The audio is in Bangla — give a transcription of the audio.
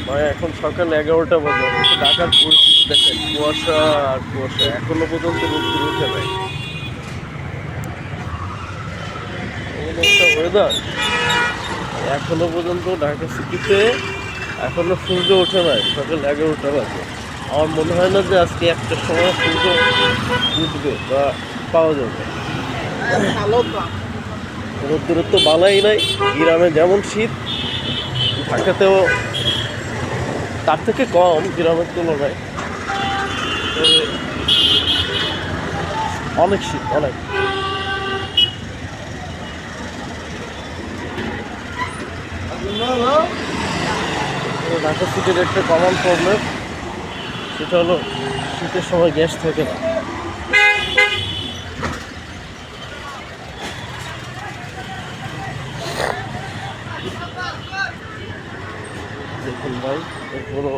ভাই এখন সকাল 11টা বাজে, অথচ ঢাকার পরিস্থিতি দেখেন, কুয়াশা আর কুয়াশা, এখনো পর্যন্ত রোদ্দুর উঠে নাই। একটা ওয়েদার, এখনো পর্যন্ত ঢাকা সিটিতে এখনো সূর্য ওঠে নাই, সকাল 11টা বাজে। আমার মনে হয় না যে আজকে একটার সময় সূর্য উঠবে বা পাওয়া যাবে। রোদ্দুরের তো বালাই নাই, গ্রামে যেমন শীত ঢাকাতেও তার থেকে কম গ্রামের তুলনায়, তবে অনেক শীত, অনেক। ঢাকা সিটির একটা কমন প্রবলেম, সেটা হলো শীতের সময় গ্যাস থাকে না। দেখুন ভাই, এরপরও